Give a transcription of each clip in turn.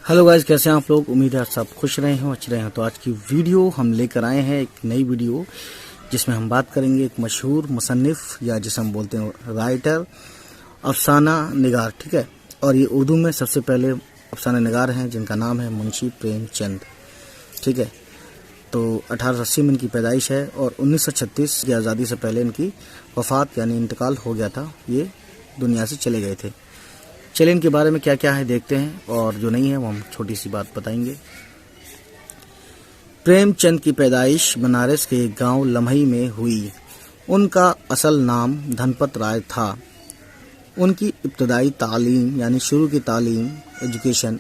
Hello guys, कैसे हैं आप लोग। उम्मीद है आप सब खुश रहे हो, अच्छे रहे हो। तो आज की वीडियो हम लेकर आए हैं एक नई वीडियो जिसमें हम बात करेंगे एक मशहूर मुसन्निफ या जिसे हम बोलते हैं राइटर, अफसाना निगार। ठीक है, और ये उर्दू में सबसे पहले अफसाना निगार हैं जिनका नाम है मुंशी प्रेमचंद। ठीक है, तो 1880 में इनकी पैदाइश है और 1936 की आज़ादी से पहले इनकी वफ़ात यानी इंतकाल हो गया था। ये दुनिया से चले गए थे। चलिए इनके बारे में क्या क्या है देखते हैं, और जो नहीं है वो हम छोटी सी बात बताएंगे। प्रेमचंद की पैदाइश बनारस के एक गांव लम्हई में हुई। उनका असल नाम धनपत राय था। उनकी इब्तदाई तालीम यानी शुरू की तालीम एजुकेशन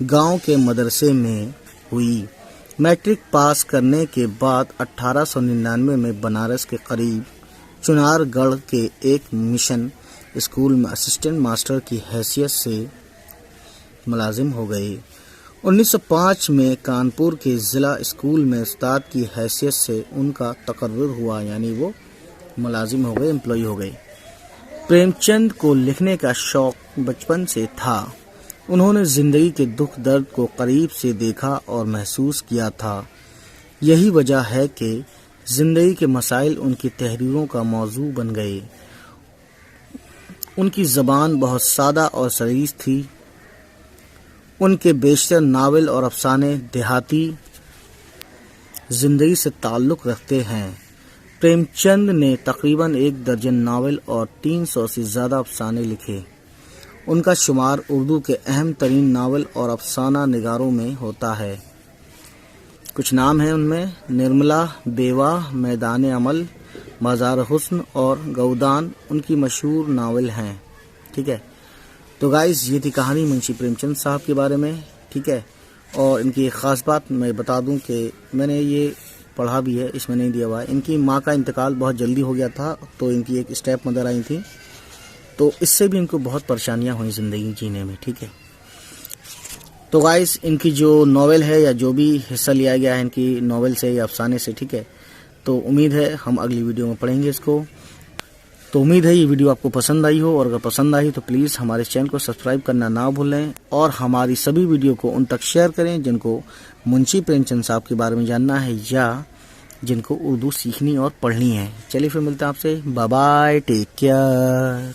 गांव के मदरसे में हुई। मैट्रिक पास करने के बाद 1899 में बनारस के करीब चुनारगढ़ के एक मिशन स्कूल में असिस्टेंट मास्टर की हैसियत से मुलाजिम हो गए। 1905 में कानपुर के ज़िला स्कूल में उस्ताद की हैसियत से उनका तकर्रुर हुआ, यानी वो मुलाजिम हो गए, एम्प्लॉय हो गए। प्रेमचंद को लिखने का शौक बचपन से था। उन्होंने ज़िंदगी के दुख दर्द को करीब से देखा और महसूस किया था। यही वजह है कि ज़िंदगी के मसाइल उनकी तहरीरों का मौजू बन गए। उनकी ज़बान बहुत सादा और सलीस थी। उनके बेशतर नावल और अफसाने देहाती ज़िंदगी से ताल्लुक़ रखते हैं। प्रेमचंद ने तकरीबन 1 दर्जन नावल और 300 से ज़्यादा अफसाने लिखे। उनका शुमार उर्दू के अहम तरीन नावल और अफसाना निगारों में होता है। कुछ नाम हैं उनमें: निर्मला, बेवा, मैदान अमल, बाजार हुस्न और गौदान उनकी मशहूर नावल हैं। ठीक है, तो गाइस ये थी कहानी मुंशी प्रेमचंद साहब के बारे में। ठीक है, और इनकी एक ख़ास बात मैं बता दूं कि मैंने ये पढ़ा भी है, इसमें नहीं दिया हुआ है। इनकी माँ का इंतकाल बहुत जल्दी हो गया था, तो इनकी एक स्टेप मदर आई थी, तो इससे भी इनको बहुत परेशानियाँ हुई ज़िंदगी जीने में। ठीक है, तो गाइस इनकी जो नावल है या जो भी हिस्सा लिया गया है इनकी नावल से या अफसाने से, ठीक है, तो उम्मीद है हम अगली वीडियो में पढ़ेंगे इसको। तो उम्मीद है ये वीडियो आपको पसंद आई हो, और अगर पसंद आई तो प्लीज़ हमारे चैनल को सब्सक्राइब करना ना भूलें और हमारी सभी वीडियो को उन तक शेयर करें जिनको मुंशी प्रेमचंद साहब के बारे में जानना है या जिनको उर्दू सीखनी और पढ़नी है। चलिए फिर मिलते हैं आपसे। Bye bye, take care.